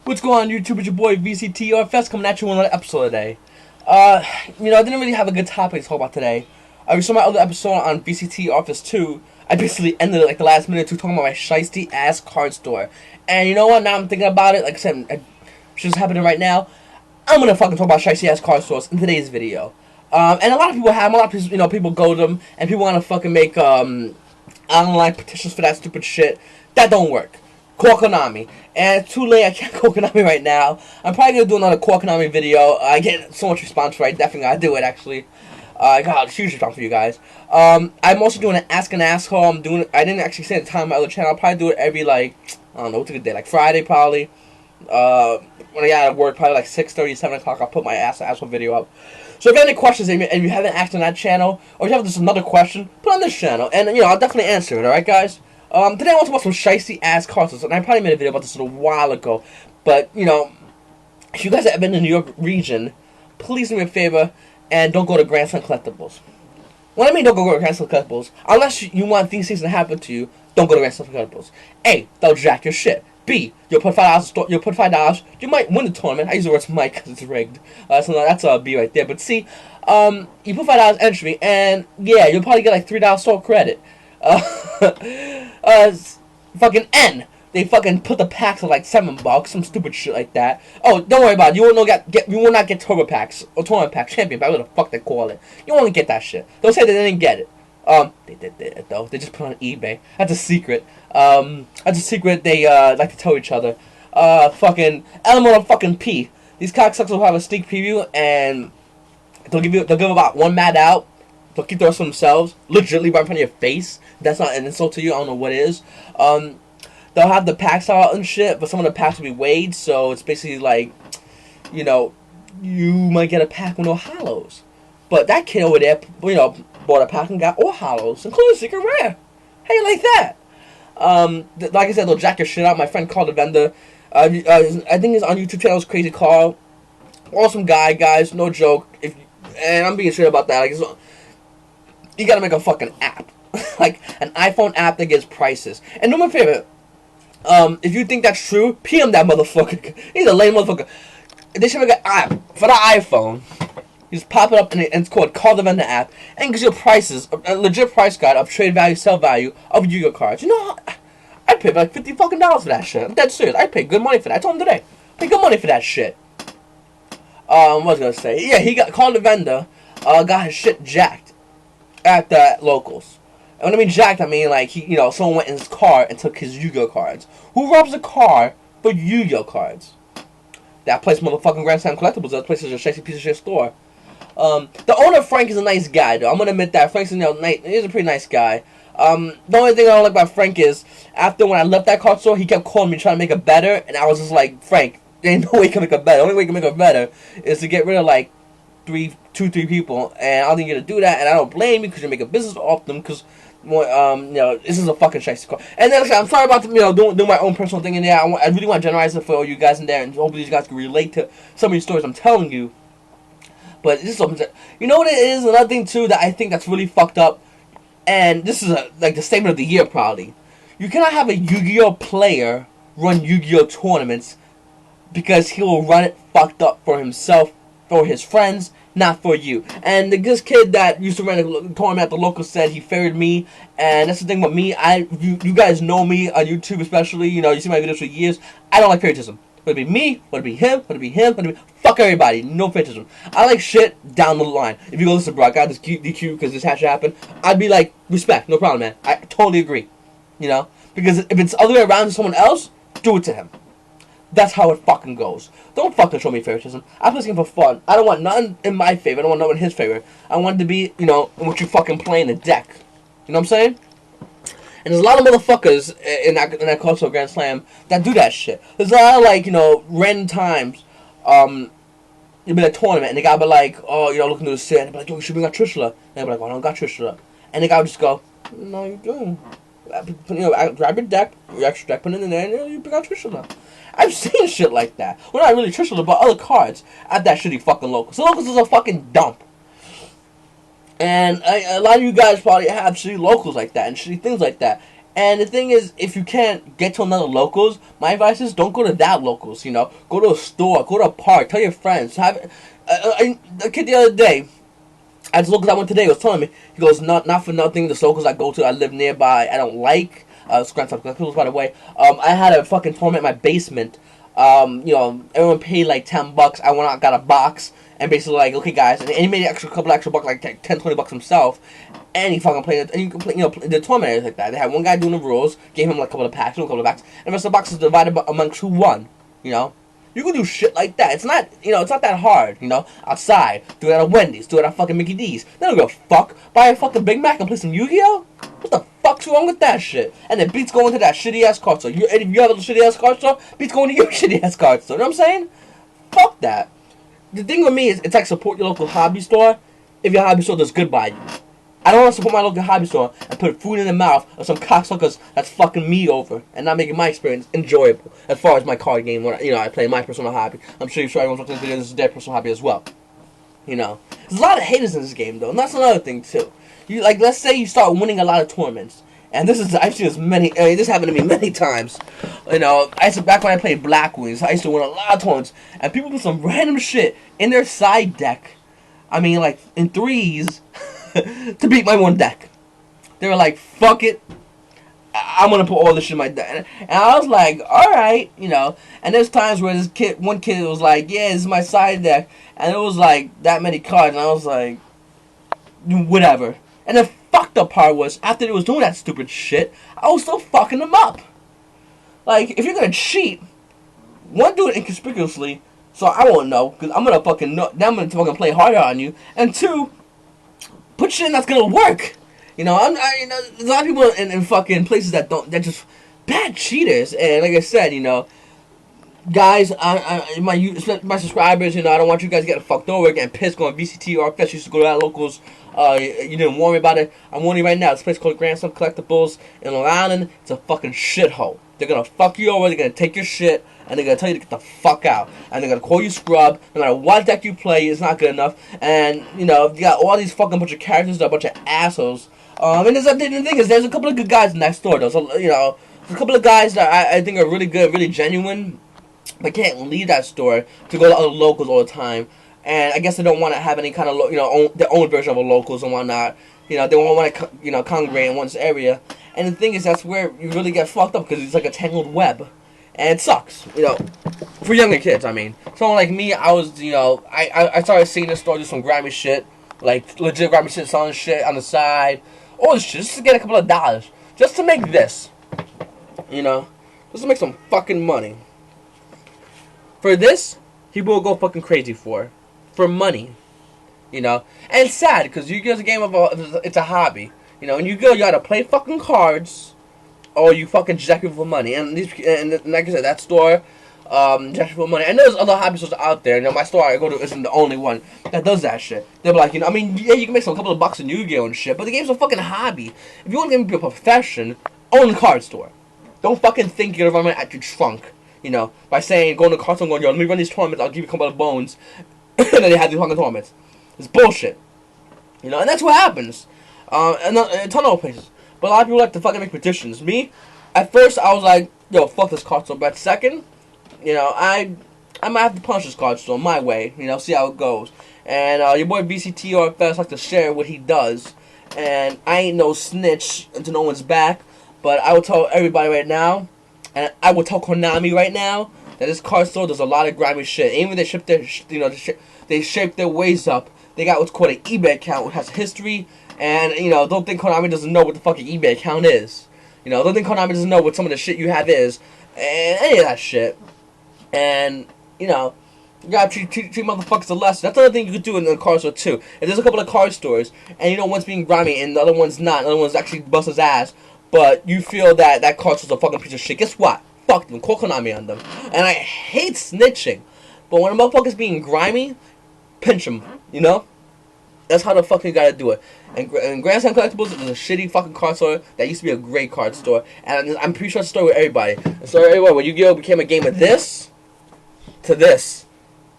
What's going on, YouTube? It's your boy VCTRFs coming at you with another episode today. I didn't really have a good topic to talk about today. You saw my other episode on VCTRFs 2. I basically ended it like the last minute or two talking about my shiesty ass card store. And you know what? Now I'm thinking about it. Like I said, it's just happening right now. I'm gonna fucking talk about shiesty ass card stores in today's video. And a lot of people have them. A lot of people, people go to them and people want to fucking make online petitions for that stupid shit. That don't work. Call Konami. And it's too late, I can't call Konami right now. I'm probably going to do another Call Konami video. I get so much response for it, definitely going to do it, actually. I got a huge response for you guys. I'm also doing an Ask an Asshole. I didn't actually say it at the time on my other channel. I'll probably do it every, I don't know, what's a good day? Like Friday, probably. When I got to work, probably like 6:30, 7 o'clock, I'll put my Ask an Asshole video up. So if you have any questions and you haven't asked on that channel, or if you have just another question, put on this channel. And, I'll definitely answer it, alright, guys? Today I want to talk about some shiesty ass cars, and I probably made a video about this a while ago. But, if you guys have been in the New York region, please do me a favor and don't go to Grand Slam Collectibles. When I mean don't go to Grand Slam Collectibles, unless you want these things to happen to you, don't go to Grand Slam Collectibles. A, they'll jack your shit. B, you'll put $5. You might win the tournament. I use the words might because it's rigged. So that's a B right there. But C, you put $5 entry, and yeah, you'll probably get like $3 store credit. Fucking N. They fucking put the packs at like $7, some stupid shit like that. Oh, don't worry about it. You will not get turbo packs or tournament packs, champion packs, whatever the fuck they call it. You won't get that shit. Don't say they didn't get it. They did it though. They just put it on eBay. That's a secret. That's a secret they like to tell each other. Fucking Elemental fucking P. These cocksuckers will have a sneak preview and they'll give about one mad out. They'll keep the rest to themselves, legitimately right in front of your face. That's not an insult to you. I don't know what is. They'll have the packs out and shit, but some of the packs will be weighed, so it's basically like, you might get a pack with no hollows. But that kid over there, bought a pack and got all hollows, including Secret Rare. How you like that? Like I said, they'll jack your shit out. My friend called the vendor. I think he's on YouTube channel. Crazy Carl. Awesome guy, guys. No joke. And I'm being straight about that. You gotta make a fucking app. Like, an iPhone app that gives prices. And do me a favor. If you think that's true, PM that motherfucker. He's a lame motherfucker. They should make an app for the iPhone. You just pop it up and it's called Call the Vendor app. And it gives you prices, a legit price guide of trade value, sell value of Yu-Gi-Oh cards. I'd pay like $50 fucking for that shit. I'm dead serious. I'd pay good money for that. I told him today. Pay good money for that shit. What was I gonna say? Yeah, he called the vendor, got his shit jacked at the locals. And when I mean jacked, I mean like someone went in his car and took his Yu-Gi-Oh cards. Who robs a car for Yu-Gi-Oh cards? That place, motherfucking Grand Slam Collectibles. That place is a shitty piece of shit store. The owner, Frank, is a nice guy, though. I'm gonna admit that. Frank's he's a pretty nice guy. The only thing I don't like about Frank is, after when I left that card store, he kept calling me trying to make it better, and I was just like, Frank, there ain't no way you can make it better. The only way you can make it better is to get rid of like three people, and I don't think you're gonna do that, and I don't blame you because you make a business off them, because this is a fucking shiesty card. And then I'm sorry about doing my own personal thing in there. I really want to generalize it for all you guys in there, and hopefully you guys can relate to some of these stories I'm telling you. But this is something. You know what it is? Another thing too that I think that's really fucked up, and this is like the statement of the year probably. You cannot have a Yu-Gi-Oh player run Yu-Gi-Oh tournaments because he will run it fucked up for himself, for his friends, not for you. And this kid that used to run a tournament at the local said he favored me, and that's the thing with me. You guys know me on YouTube especially. You see my videos for years. I don't like favoritism. Would it be me? Would it be him? Would it be him? Would it be... Fuck everybody. No favoritism. I like shit down the line. If you go, listen, bro, I got this DQ because this had to happen, I'd be like, respect, no problem, man. I totally agree. Because if it's other way around to someone else, do it to him. That's how it fucking goes. Don't fucking show me favoritism. I play this game for fun. I don't want nothing in my favor. I don't want nothing in his favor. I want it to be, in what you fucking play in the deck. You know what I'm saying? And there's a lot of motherfuckers in that console Grand Slam that do that shit. There's a lot of random times, you'll be at a tournament and the guy be like, oh, looking through the set, and they be like, yo, you should bring out Trishula. And they be like, well, I don't got Trishula. And the guy would just go, no, you do. Grab your deck, your extra deck, put it in there, and you bring out Trishula. I've seen shit like that. Well, not really Trishula, but other cards at that shitty fucking locals. So locals is a fucking dump. And a lot of you guys probably have shitty locals like that and shitty things like that. And the thing is, if you can't get to another locals, my advice is don't go to that locals. Go to a store, go to a park, tell your friends. The kid the other day, at the locals I went today, was telling me, he goes, not for nothing, the locals I go to, I live nearby, I don't like. By the way, I had a fucking tournament in my basement. Everyone paid like $10. I went out, got a box, and basically like, okay guys, and he made a couple extra bucks, like $10-20 himself, and he fucking played it, and you can play, the tournament is like that. They had one guy doing the rules, gave him like a couple of packs, and the rest of the boxes divided amongst who won. You can do shit like that. It's not, it's not that hard. Outside, do it at a Wendy's, do it at fucking Mickey D's. They don't give a fuck. Buy a fucking Big Mac and play some Yu-Gi-Oh. What the fuck's wrong with that shit? And then Beats going to that shitty ass card store. If you have a shitty ass card store, Beats going to your shitty ass card store. You know what I'm saying? Fuck that. The thing with me is, it's like support your local hobby store if your hobby store does good by you. I don't want to support my local hobby store and put food in the mouth of some cocksuckers that's fucking me over and not making my experience enjoyable as far as my card game when I play my personal hobby. I'm sure everyone's watching this video, this is their personal hobby as well. There's a lot of haters in this game though, and that's another thing too. Let's say you start winning a lot of tournaments, and I've seen this happen to me many times. Back when I played Black Wings, I used to win a lot of tournaments, and people put some random shit in their side deck. Like in threes. To beat my one deck. They were like, fuck it, I'm gonna put all this shit in my deck. And I was like, alright, and there's times where one kid was like, yeah, this is my side deck, and it was like that many cards, and I was like, whatever. And the fucked up part was, after they was doing that stupid shit, I was still fucking them up. Like, if you're gonna cheat, one, do it inconspicuously, so I won't know, because I'm gonna fucking know, then I'm gonna fucking play harder on you, and two, put shit in that's gonna work. There's a lot of people in fucking places they're just bad cheaters. And like I said, guys, my subscribers, I don't want you guys getting fucked over, getting pissed, going VCT or Fest. Used to go to that locals. You didn't warn me about it. I'm warning you right now. This place called Grandson Collectibles in Long Island. It's a fucking shithole. They're gonna fuck you over. They're gonna take your shit. And they're going to tell you to get the fuck out. And they're going to call you scrub. No matter what deck you play, it's not good enough. And, you got all these fucking bunch of characters that are a bunch of assholes. And the thing is, there's a couple of good guys in that store, though. So, there's a couple of guys that I think are really good, really genuine. But can't leave that store to go to other locals all the time. And I guess they don't want to have any kind of, their own version of a locals and whatnot. They won't want to, congregate in one area. And the thing is, that's where you really get fucked up because it's like a tangled web. And it sucks, for younger kids, I mean. Someone like me, I was, I started seeing this store do some grimy shit, like, legit grimy shit, selling shit on the side, all this shit, just to get a couple of dollars, just to make this, just to make some fucking money. For this, people will go fucking crazy for money, and it's sad, because Yu-Gi-Oh's a game of, it's a hobby, and you gotta play fucking cards, or you fucking jack people for money. And like I said, that store, jack people for money. And there's other hobby stores out there. My store I go to isn't the only one that does that shit. They're like, yeah, you can make some couple of bucks in Yu-Gi-Oh and shit, but the game's a fucking hobby. If you want to be a profession, own a card store. Don't fucking think you're gonna run at your trunk, by saying, go to the card store and going, yo, let me run these tournaments, I'll give you a couple of bones. And then they have these fucking tournaments. It's bullshit. And that's what happens. And a ton of places. But a lot of people like to fucking make petitions. Me, at first, I was like, yo, fuck this card store. But second, I might have to punch this card store my way, see how it goes. And your boy BCT or Fest like to share what he does. And I ain't no snitch until no one's back. But I will tell everybody right now, and I will tell Konami right now, that this card store does a lot of grimy shit. Even they ship their, they shape their ways up. They got what's called an eBay account, which has history. And, don't think Konami doesn't know what the fucking eBay account is. Don't think Konami doesn't know what some of the shit you have is. And any of that shit. And, you gotta treat motherfuckers to less. That's another thing you could do in the card store, too. If there's a couple of card stores, and one's being grimy, and the other one's not, and the other one's actually bust his ass, but you feel that card store's a fucking piece of shit, guess what? Fuck them. Call Konami on them. And I hate snitching. But when a motherfucker's being grimy, pinch him, That's how the fuck you gotta do it. And Grandson Collectibles is a shitty fucking card store that used to be a great card store. And I'm pretty sure it's a story with everybody. The story with everybody, when Yu-Gi-Oh! Became a game of this to this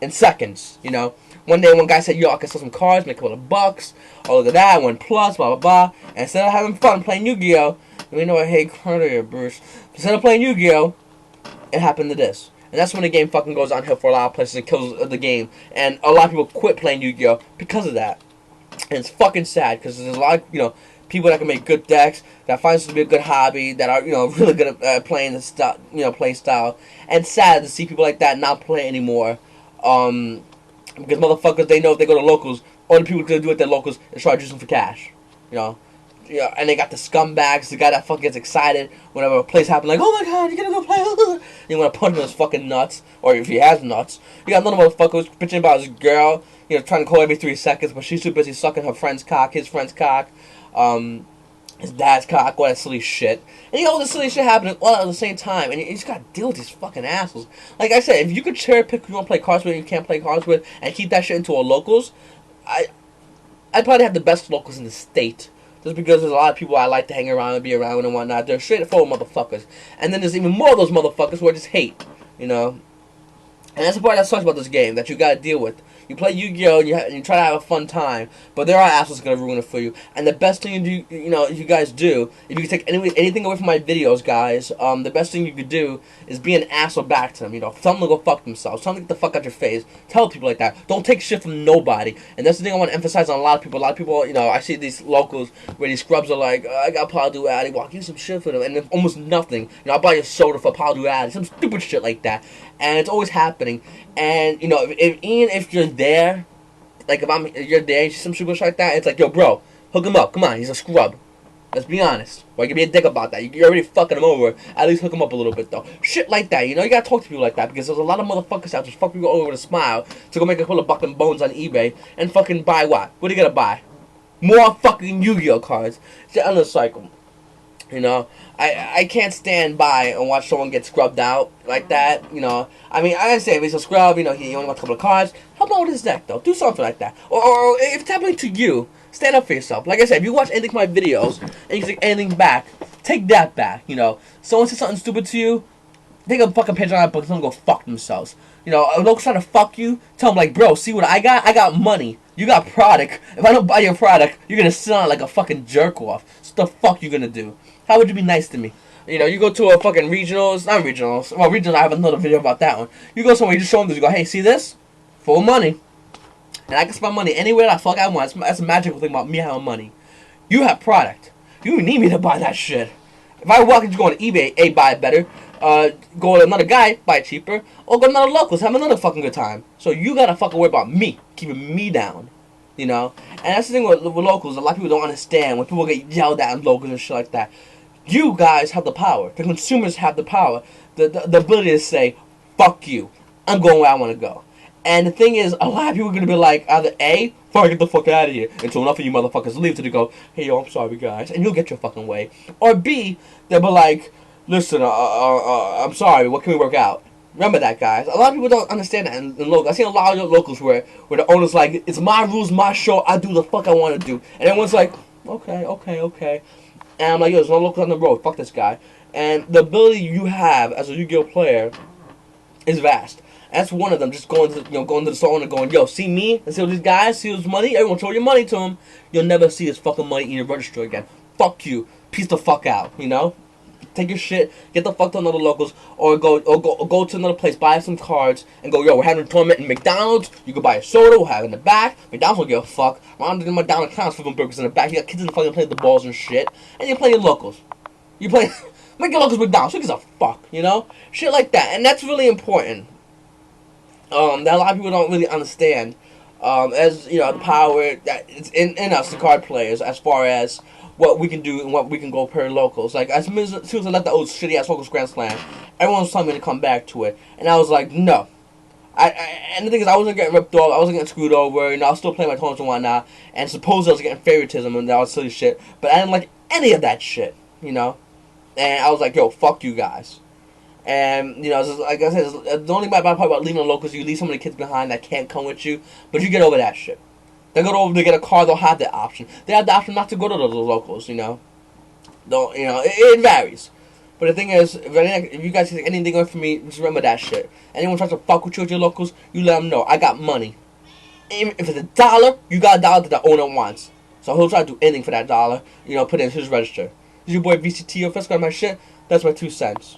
in seconds, One day one guy said, yo, I can sell some cards, make a couple of bucks. Oh, look at that, 1+, blah, blah, blah. And instead of having fun playing Yu-Gi-Oh!, You know, I hate Carter, Bruce. Instead of playing Yu-Gi-Oh, it happened to this. And that's when the game fucking goes downhill for a lot of places and kills the game. And a lot of people quit playing Yu-Gi-Oh because of that. And it's fucking sad because there's a lot of, people that can make good decks, that find this to be a good hobby, that are, really good at playing the style, play style. And it's sad to see people like that not play anymore. Because motherfuckers, they know if they go to locals, all the people gonna do at their locals is try to do something for cash. Yeah, and they got the scumbags, the guy that fucking gets excited whenever a place happens, like, oh my god, you're gonna go play, you wanna punch him in his fucking nuts, or if he has nuts. You got another motherfucker who's bitching about his girl, trying to call every 3 seconds, but she's too busy sucking her friend's cock, his friend's cock, his dad's cock, all that silly shit. And you got all this silly shit happening all at the same time, and you just gotta deal with these fucking assholes. Like I said, if you could cherry pick who you wanna play cards with and you can't play cards with, and keep that shit into a locals, I'd probably have the best locals in the state. Just because there's a lot of people I like to hang around and be around with and whatnot. They're straightforward motherfuckers. And then there's even more of those motherfuckers who I just hate, And that's the part that sucks about this game, that you gotta deal with. You play Yu-Gi-Oh! And you try to have a fun time, but there are assholes gonna ruin it for you. And the best thing you do, you guys do, if you can take anything away from my videos, guys, the best thing you could do is be an asshole back to them. Tell them to go fuck themselves. Tell them to get the fuck out your face. Tell people like that. Don't take shit from nobody. And that's the thing I want to emphasize on a lot of people. A lot of people, I see these locals where these scrubs are like, I got Paul Duality, well, I'll give you some shit for them, and then almost nothing. I'll buy you a soda for Paul Duality, some stupid shit like that. And it's always happening. And if you're there, like if you're there, some shit like that, it's like, yo, bro, hook him up. Come on, he's a scrub. Let's be honest. Why you be a dick about that? You're already fucking him over. At least hook him up a little bit though. Shit like that, you gotta talk to people like that, because there's a lot of motherfuckers out there fuck people over with a smile to go make a couple of bucking bones on eBay and fucking buy what? What are you gonna buy? More fucking Yu-Gi-Oh cards. It's the end cycle. I can't stand by and watch someone get scrubbed out like that, I mean, I understand if he's a scrub, he only wants a couple of cards. Help him out with his deck, though. Do something like that. Or if it's happening to you, stand up for yourself. Like I said, if you watch anything from my videos and you take anything back, take that back, Someone says something stupid to you, take a fucking picture on that book and tell them to go fuck themselves. A local trying to fuck you, tell them, like, bro, see what I got? I got money. You got product. If I don't buy your product, you're gonna sit on like a fucking jerk off. So the fuck you gonna do? How would you be nice to me? You go to a fucking regionals, not regionals. Well, regionals, I have another video about that one. You go somewhere, you just show them this. You go, hey, see this? Full money. And I can spend money anywhere the fuck I want. That's the magical thing about me having money. You have product. You need me to buy that shit. If I walk and just go on eBay, A, buy it better. Go to another guy, buy it cheaper. Or go to another locals, have another fucking good time. So you gotta fucking worry about me, keeping me down. And that's the thing with locals. A lot of people don't understand when people get yelled at in locals and shit like that. You guys have the power. The consumers have the power. The ability to say, fuck you. I'm going where I want to go. And the thing is, a lot of people are going to be like, either A, fuck, get the fuck out of here, until enough of you motherfuckers leave till they go, hey, yo, I'm sorry, guys, and you'll get your fucking way. Or B, they'll be like, listen, I'm sorry, what can we work out? Remember that, guys. A lot of people don't understand that in locals. I've seen a lot of locals where the owner's like, it's my rules, my show, I do the fuck I want to do. And everyone's like, okay. And I'm like, yo, there's no locals on the road. Fuck this guy. And the ability you have as a Yu-Gi-Oh player is vast. That's one of them. Just going to the store and going, yo, see me? And see all these guys? See this money? Everyone throw your money to him. You'll never see this fucking money in your register again. Fuck you. Peace the fuck out. Take your shit, get the fuck to another locals, or go to another place, buy some cards, and go, yo, we're having a tournament in McDonald's, you can buy a soda, we'll have it in the back, McDonald's don't give a fuck, I'm doing McDonald's counts for them burgers in the back, you got kids in the fucking playing the balls and shit, and you're playing locals. You play, make your locals McDonald's, who gives a fuck, Shit like that, and that's really important. That a lot of people don't really understand, as, the power that it's in us, the card players, as far as what we can do and what we can go per locals. Like, as soon as I left the old shitty-ass locals Grand Slam, everyone was telling me to come back to it. And I was like, no. And the thing is, I wasn't getting ripped off, I wasn't getting screwed over, I was still playing my tournaments and whatnot, and supposedly I was getting favoritism and that was silly shit, but I didn't like any of that shit, And I was like, yo, fuck you guys. And, like I said, the only bad part about leaving the locals, you leave some of the kids behind that can't come with you, but you get over that shit. They go over to get a car, they'll have that option. They have the option not to go to those locals, Don't, it varies. But the thing is, if you guys take anything away from me, just remember that shit. Anyone tries to fuck with you at your locals, you let them know, I got money. Even if it's $1, you got $1 that the owner wants. So he'll try to do anything for that $1, put it in his register. This is your boy VCTFS. Got my shit. That's my 2 cents.